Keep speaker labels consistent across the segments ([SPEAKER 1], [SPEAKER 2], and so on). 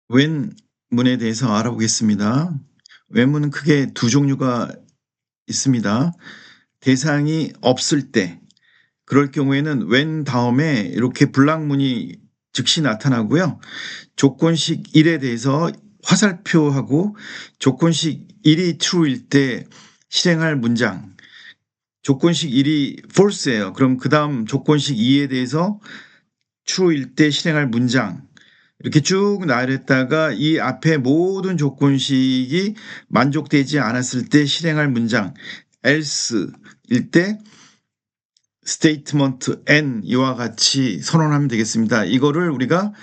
[SPEAKER 1] 웬문에 대해서 알아보겠습니다. 웬문은 크게 두 종류가 있습니다. 대상이 없을 때, 그럴 경우에는 웬 다음에 이렇게 블락문이 즉시 나타나고요. 조건식 1에 대해서 화살표하고 조건식 1이 true일 때 실행할 문장, 조건식 1이 false예요. 그럼 그 다음 조건식 2에 대해서 true일 때 실행할 문장, 이렇게 쭉 나열했다가 이 앞에 모든 조건식이 만족되지 않았을 때 실행할 문장 else일 때 statement n 이와 같이 선언하면 되겠습니다. 이거를 우리가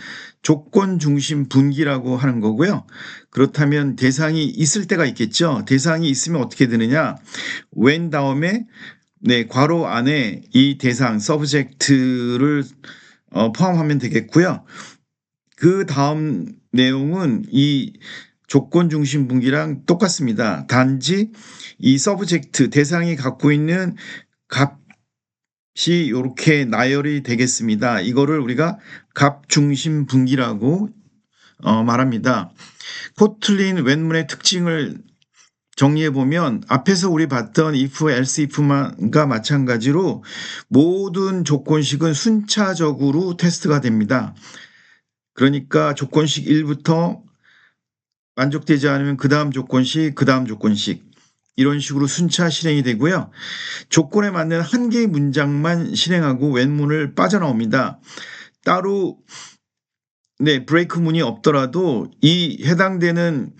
[SPEAKER 1] 조건 중심 분기라고 하는 거고요. 그렇다면 대상이 있을 때가 있겠죠. 대상이 있으면 어떻게 되느냐? when 다음에 괄호 안에 이 대상 subject를 포함하면 되겠고요. 그 다음 내용은 이 조건 중심 분기랑 똑같습니다. 단지 이 서브젝트 대상이 갖고 있는 값이 이렇게 나열이 되겠습니다. 이거를 우리가 값 중심 분기라고 말합니다. 코틀린 웬문의 특징을 정리해 보면 앞에서 우리 봤던 if, else, if만과 마찬가지로 모든 조건식은 순차적으로 테스트가 됩니다. 그러니까 조건식 1부터 만족되지 않으면 그 다음 조건식, 그 다음 조건식 이런 식으로 순차 실행이 되고요. 조건에 맞는 한 개의 문장만 실행하고 웬문을 빠져나옵니다. 따로 브레이크 문이 없더라도 이 해당되는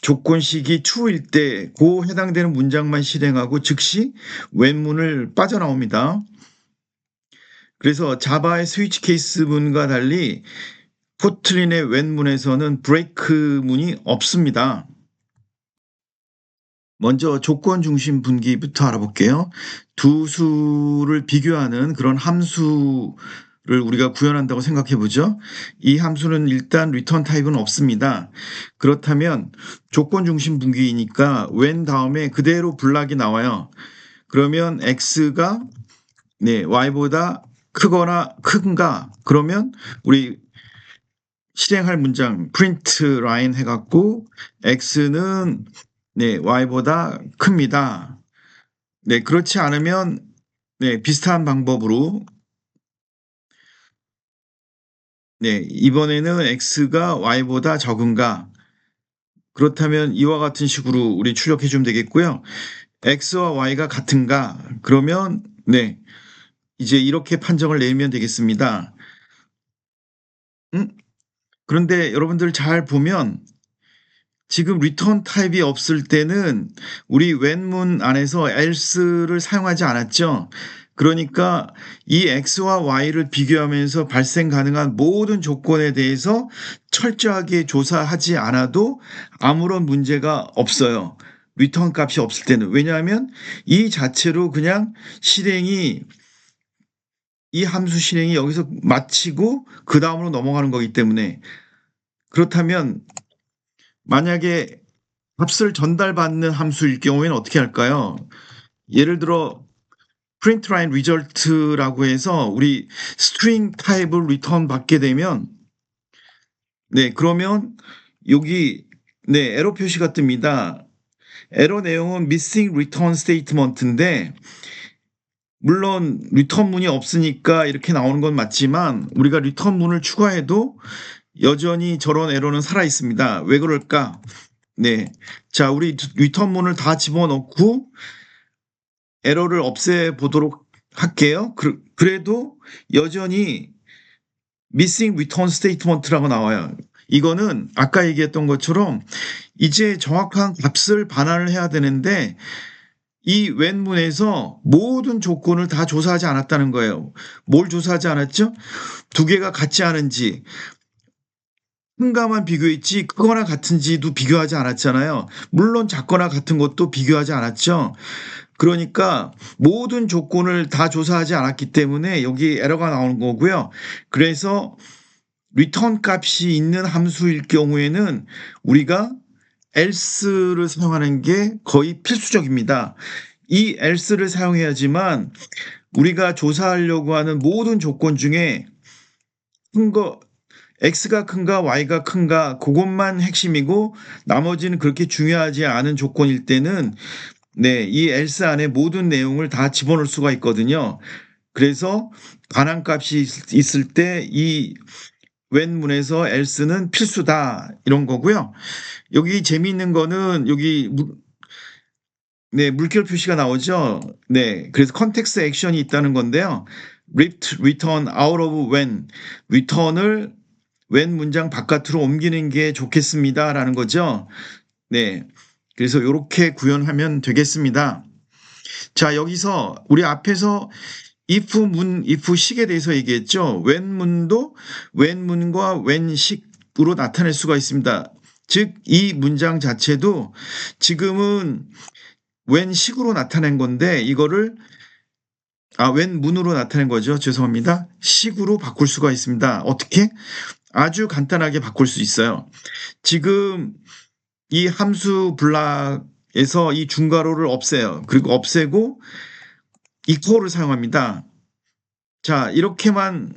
[SPEAKER 1] 조건식이 true일 때 그 해당되는 문장만 실행하고 즉시 웬문을 빠져나옵니다. 그래서 자바의 스위치 케이스 문과 달리 코틀린의 웬문에서는 브레이크 문이 없습니다. 먼저 조건 중심 분기부터 알아볼게요. 두 수를 비교하는 그런 함수를 우리가 구현한다고 생각해 보죠. 이 함수는 일단 리턴 타입은 없습니다. 그렇다면 조건 중심 분기이니까 when 다음에 그대로 블락이 나와요. 그러면 x가 y보다 크거나 큰가? 그러면 우리 실행할 문장 print line 해갖고 x는 y보다 큽니다. 그렇지 않으면 비슷한 방법으로 이번에는 x가 y보다 적은가? 그렇다면 이와 같은 식으로 우리 출력해 주면 되겠고요. x와 y가 같은가? 그러면 이제 이렇게 판정을 내면 되겠습니다. 그런데 여러분들 잘 보면 지금 리턴 타입이 없을 때는 우리 웬문 안에서 else를 사용하지 않았죠. 그러니까 이 x와 y를 비교하면서 발생 가능한 모든 조건에 대해서 철저하게 조사하지 않아도 아무런 문제가 없어요. 리턴 값이 없을 때는. 왜냐하면 이 자체로 그냥 이 함수 실행이 여기서 마치고 그 다음으로 넘어가는 거기 때문에. 그렇다면 만약에 값을 전달받는 함수일 경우에는 어떻게 할까요? 예를 들어 printLine result라고 해서 우리 string 타입을 리턴 받게 되면 그러면 여기 에러 표시가 뜹니다. 에러 내용은 missing return statement인데 물론 리턴 문이 없으니까 이렇게 나오는 건 맞지만 우리가 리턴 문을 추가해도 여전히 저런 에러는 살아 있습니다. 왜 그럴까? 자, 우리 리턴 문을 다 집어넣고 에러를 없애보도록 할게요. 그래도 여전히 missing return statement라고 나와요. 이거는 아까 얘기했던 것처럼 이제 정확한 값을 반환을 해야 되는데 이 웬문에서 모든 조건을 다 조사하지 않았다는 거예요. 뭘 조사하지 않았죠? 두 개가 같지 않은지, 큰가만 비교했지 크거나 같은지도 비교하지 않았잖아요. 물론 작거나 같은 것도 비교하지 않았죠. 그러니까 모든 조건을 다 조사하지 않았기 때문에 여기 에러가 나오는 거고요. 그래서 리턴 값이 있는 함수일 경우에는 우리가 else를 사용하는 게 거의 필수적입니다. 이 else를 사용해야지만 우리가 조사하려고 하는 모든 조건 중에 큰 거 x가 큰가 y가 큰가 그것만 핵심이고 나머지는 그렇게 중요하지 않은 조건일 때는 네, 이 else 안에 모든 내용을 다 집어넣을 수가 있거든요. 그래서 반환값이 있을 때 이 when 문에서 else는 필수다 이런 거고요. 여기 재미있는 거는 여기 네, 물결 표시가 나오죠. 네, 그래서 컨텍스트 액션이 있다는 건데요. return out of when, return을 when 문장 바깥으로 옮기는 게 좋겠습니다라는 거죠. 네, 그래서 이렇게 구현하면 되겠습니다. 자, 여기서 우리 앞에서 if 문, if 식에 대해서 얘기했죠. when 문도 when 문과 when 식으로 나타낼 수가 있습니다. 즉, 이 문장 자체도 지금은 when 식으로 나타낸 건데 이거를 when 문으로 나타낸 거죠. 죄송합니다. 식으로 바꿀 수가 있습니다. 어떻게? 아주 간단하게 바꿀 수 있어요. 지금 이 함수 블락에서 이 중괄호를 없애요. 그리고 없애고 equal을 사용합니다. 자, 이렇게만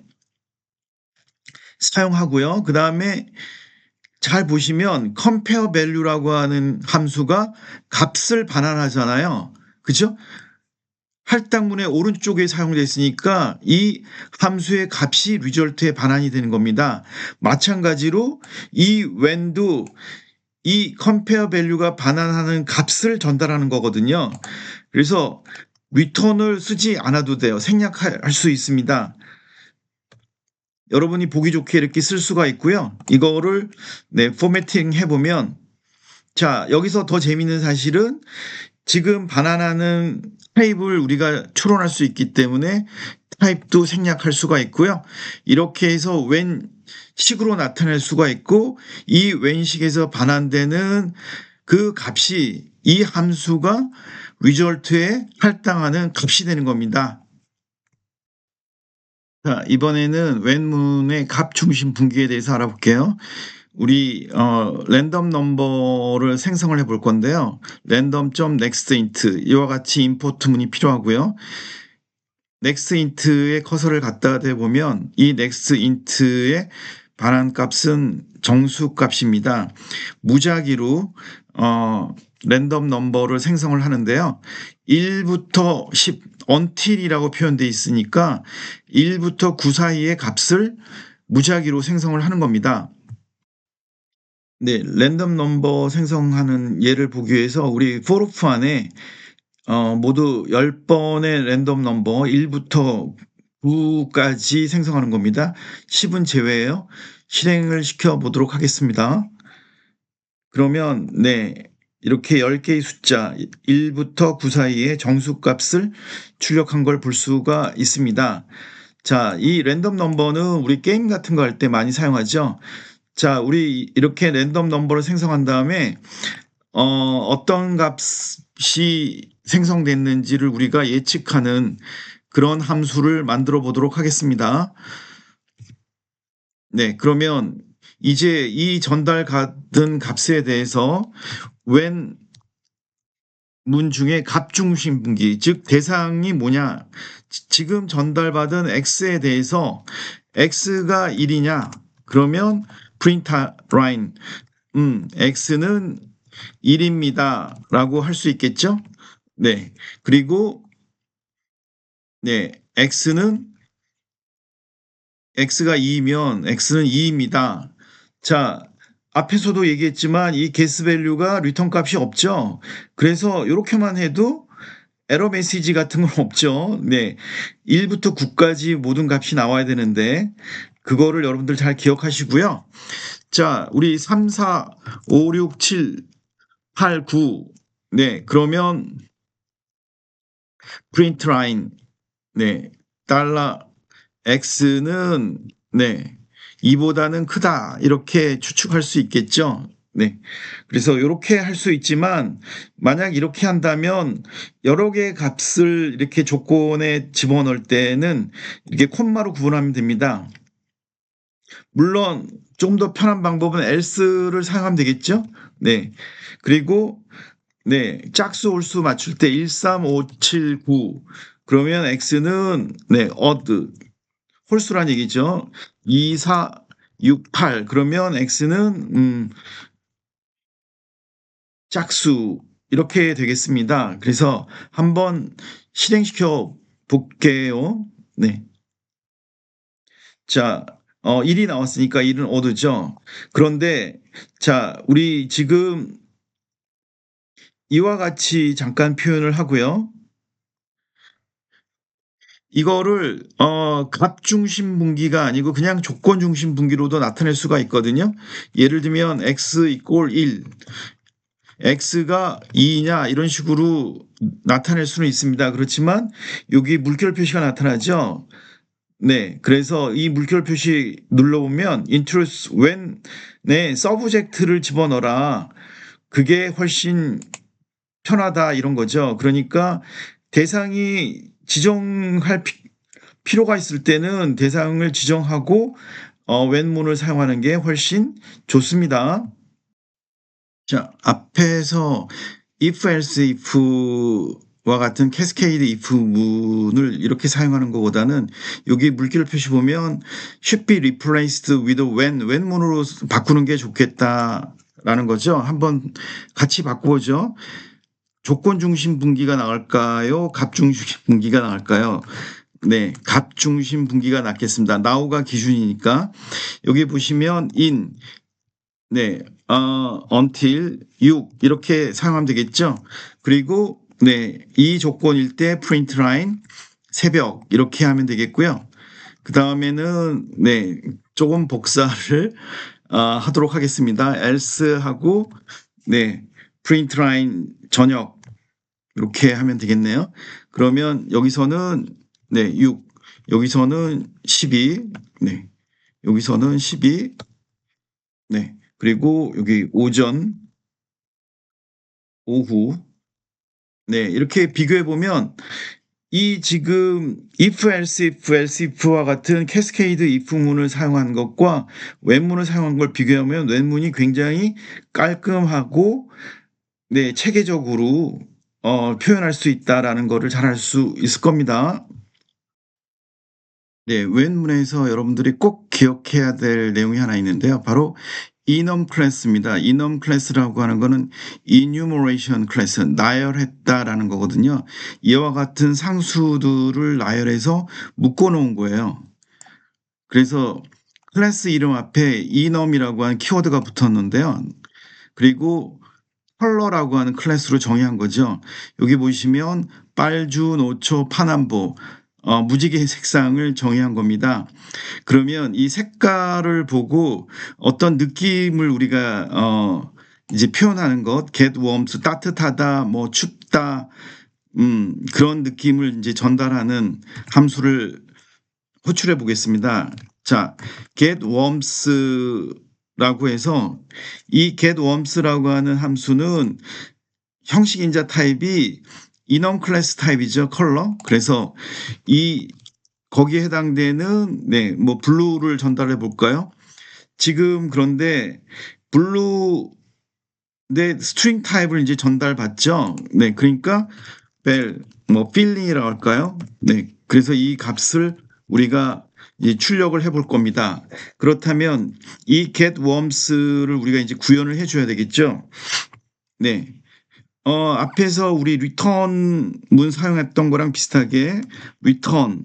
[SPEAKER 1] 사용하고요. 그 다음에 잘 보시면 compare value라고 하는 함수가 값을 반환하잖아요. 그죠? 할당문의 오른쪽에 사용되어 있으니까 이 함수의 값이 리절트에 반환이 되는 겁니다. 마찬가지로 이 when도 이 compare value가 반환하는 값을 전달하는 거거든요. 그래서 return을 쓰지 않아도 돼요. 생략할 수 있습니다. 여러분이 보기 좋게 이렇게 쓸 수가 있고요. 이거를 네, 포매팅 해보면 자, 여기서 더 재미있는 사실은 지금 반환하는 타입을 우리가 추론할 수 있기 때문에 타입도 생략할 수가 있고요. 이렇게 해서 when 식으로 나타낼 수가 있고 이 when 식에서 반환되는 그 값이 이 함수가 리절트에 할당하는 값이 되는 겁니다. 자, 이번에는 when 문의 값 중심 분기에 대해서 알아볼게요. 우리 랜덤 넘버를 생성을 해볼 건데요. random.nextInt 이와 같이 임포트 문이 필요하고요. nextInt에 커서를 갖다 대보면 이 nextInt의 반환값은 정수값입니다. 무작위로 랜덤 넘버를 생성을 하는데요. 1부터 10 until이라고 표현되어 있으니까 1부터 9 사이의 값을 무작위로 생성을 하는 겁니다. 네, 랜덤 넘버 생성하는 예를 보기 위해서 우리 for loop 안에 모두 10번의 랜덤 넘버 1부터 9까지 생성하는 겁니다. 10은 제외예요. 실행을 시켜 보도록 하겠습니다. 그러면 네, 이렇게 10개의 숫자 1부터 9 사이의 정수값을 출력한 걸 볼 수가 있습니다. 자, 이 랜덤 넘버는 우리 게임 같은 거 할 때 많이 사용하죠. 자, 우리 이렇게 랜덤 넘버를 생성한 다음에 어떤 값이 생성됐는지를 우리가 예측하는 그런 함수를 만들어 보도록 하겠습니다. 네, 그러면 이제 이 전달받은 값에 대해서 when 문 중에 값 중심 분기, 즉 대상이 뭐냐? 지금 전달받은 x에 대해서 x가 1이냐? 그러면 print line, x는 1입니다. 라고 할 수 있겠죠? 네. 그리고, 네, x가 2이면 x는 2입니다. 자, 앞에서도 얘기했지만 이 guess value가 리턴 값이 없죠. 그래서 이렇게만 해도 에러 메시지 같은 건 없죠. 네. 1부터 9까지 모든 값이 나와야 되는데 그거를 여러분들 잘 기억하시고요. 자, 우리 3, 4, 5, 6, 7, 8, 9. 네, 그러면 print line. 네, 달러 x는 네, 2보다는 크다. 이렇게 추측할 수 있겠죠. 네. 그래서 이렇게 할 수 있지만 만약 이렇게 한다면 여러 개의 값을 이렇게 조건에 집어넣을 때는 이렇게 콤마로 구분하면 됩니다. 물론 좀 더 편한 방법은 else를 사용하면 되겠죠. 네. 그리고 네, 짝수 홀수 맞출 때 1, 3, 5, 7, 9 그러면 x는 네, odd 홀수란 얘기죠. 2, 4, 6, 8 그러면 x는 짝수 이렇게 되겠습니다. 그래서 한번 실행시켜 볼게요. 네. 자, 1이 나왔으니까 1은 odd죠. 그런데 자, 우리 지금 이와 같이 잠깐 표현을 하고요. 이거를 값 중심 분기가 아니고 그냥 조건 중심 분기로도 나타낼 수가 있거든요. 예를 들면 x = 1, x가 2냐 이런 식으로 나타낼 수는 있습니다. 그렇지만 여기 물결 표시가 나타나죠. 네, 그래서 이 물결 표시 눌러보면 introduce when에 subject를 집어넣어라. 그게 훨씬 편하다 이런 거죠. 그러니까 대상이 지정할 필요가 있을 때는 대상을 지정하고 when문을 사용하는 게 훨씬 좋습니다. 자, 앞에서 if, else, if와 같은 캐스케이드 if문을 이렇게 사용하는 것보다는 여기 물결 표시 보면 should be replaced with when문으로 바꾸는 게 좋겠다라는 거죠. 한번 같이 바꿔보죠. 조건 중심 분기가 나을까요? 값 중심 분기가 나을까요? 네, 값 중심 분기가 낫겠습니다. now가 기준이니까 여기 보시면 in, 네, until 6 이렇게 사용하면 되겠죠. 그리고 네, 이 조건일 때 print line 새벽 이렇게 하면 되겠고요. 그 다음에는 네, 조금 복사를 하도록 하겠습니다. else 하고 네, print line 저녁 이렇게 하면 되겠네요. 그러면 여기서는 네, 6, 여기서는 12, 네, 여기서는 12, 네, 그리고 여기 오전, 오후, 네, 이렇게 비교해 보면 이 지금 if, else, if와 같은 캐스케이드 if문을 사용한 것과 when문을 사용한 걸 비교하면 when문이 굉장히 깔끔하고 네, 체계적으로 표현할 수 있다라는 거를 잘 알 수 있을 겁니다. 네, when문에서 여러분들이 꼭 기억해야 될 내용이 하나 있는데요. 바로 enum class입니다. enum class라고 하는 거는 enumeration class, 나열했다라는 거거든요. 이와 같은 상수들을 나열해서 묶어 놓은 거예요. 그래서 클래스 이름 앞에 enum이라고 하는 키워드가 붙었는데요. 그리고 컬러라고 하는 클래스로 정의한 거죠. 여기 보시면 빨주, 노초, 파남보 무지개 색상을 정의한 겁니다. 그러면 이 색깔을 보고 어떤 느낌을 우리가 이제 표현하는 것, get warmth, 따뜻하다, 뭐 춥다, 그런 느낌을 이제 전달하는 함수를 호출해 보겠습니다. 자, get warmth라고 해서 이 get warmth라고 하는 함수는 형식 인자 타입이 enum 클래스 타입이죠. 컬러. 그래서 거기에 해당되는 네, 뭐 블루를 전달해 볼까요? 지금 그런데 블루 네, 스트링 타입을 이제 전달받죠. 네, 그러니까 뭐 feeling이라고 할까요? 네, 그래서 이 값을 우리가 이제 출력을 해볼 겁니다. 그렇다면 이 get warmth를 우리가 이제 구현을 해줘야 되겠죠. 네. 앞에서 우리 return 문 사용했던 거랑 비슷하게 return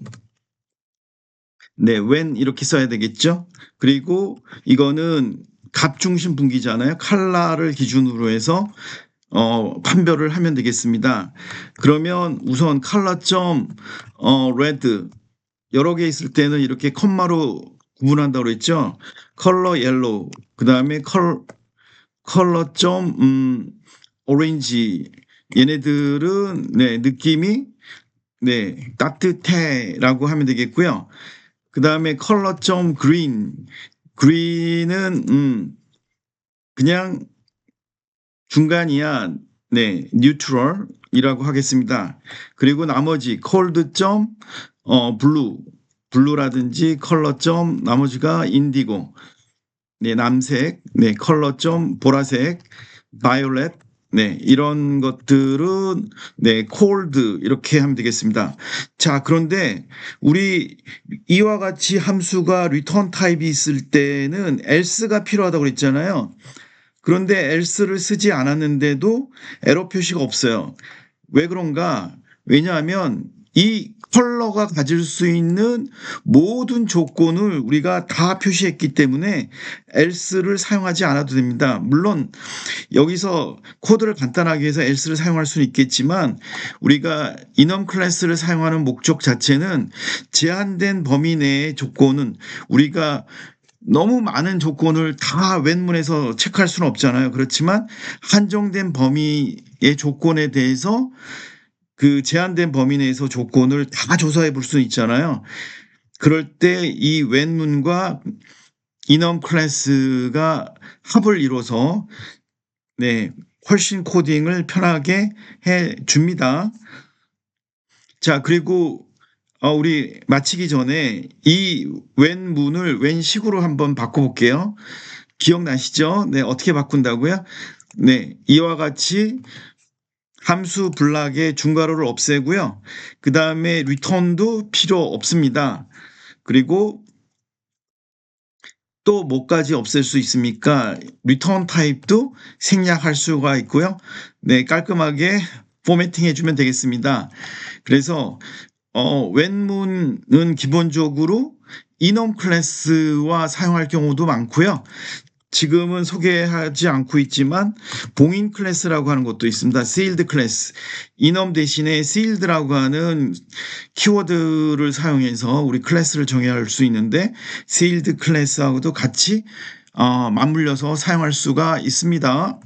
[SPEAKER 1] 네, when 이렇게 써야 되겠죠. 그리고 이거는 값 중심 분기잖아요. 컬러를 기준으로 해서 판별을 하면 되겠습니다. 그러면 우선 컬러점 red 여러 개 있을 때는 이렇게 콤마로 구분한다고 그랬죠. 컬러 옐로우 그다음에 컬러점 오렌지 얘네들은 네, 느낌이 네, 따뜻해라고 하면 되겠고요. 그다음에 컬러점 그린은 그냥 중간이야. 네, 뉴트럴이라고 하겠습니다. 그리고 나머지 콜드점 블루라든지 컬러점 나머지가 인디고 네, 남색, 네, 컬러점 보라색, 바이올렛 네, 이런 것들은 네, cold 이렇게 하면 되겠습니다. 자, 그런데 우리 이와 같이 함수가 return 타입이 있을 때는 else가 필요하다고 그랬잖아요. 그런데 else를 쓰지 않았는데도 에러 표시가 없어요. 왜 그런가? 왜냐하면 이 컬러가 가질 수 있는 모든 조건을 우리가 다 표시했기 때문에 else를 사용하지 않아도 됩니다. 물론 여기서 코드를 간단하게 해서 else를 사용할 수는 있겠지만 우리가 enum 클래스를 사용하는 목적 자체는 제한된 범위 내의 조건은 우리가 너무 많은 조건을 다 웬문에서 체크할 수는 없잖아요. 그렇지만 한정된 범위의 조건에 대해서 그 제한된 범위 내에서 조건을 다 조사해 볼 수 있잖아요. 그럴 때 이 웬문과 enum 클래스가 합을 이뤄서 네, 훨씬 코딩을 편하게 해 줍니다. 자, 그리고 우리 마치기 전에 이 웬문을 웬식으로 한번 바꿔볼게요. 기억나시죠? 네, 어떻게 바꾼다고요? 네, 이와 같이 함수 블락의 중괄호를 없애고요. 그 다음에 return도 필요 없습니다. 그리고 또 뭐까지 없앨 수 있습니까? return 타입도 생략할 수가 있고요. 네, 깔끔하게 포매팅 해주면 되겠습니다. 그래서 웬문은 기본적으로 enum 클래스와 사용할 경우도 많고요. 지금은 소개하지 않고 있지만 봉인 클래스라고 하는 것도 있습니다. sealed 클래스. enum 대신에 sealed라고 하는 키워드를 사용해서 우리 클래스를 정의할 수 있는데 sealed 클래스하고도 같이 맞물려서 사용할 수가 있습니다.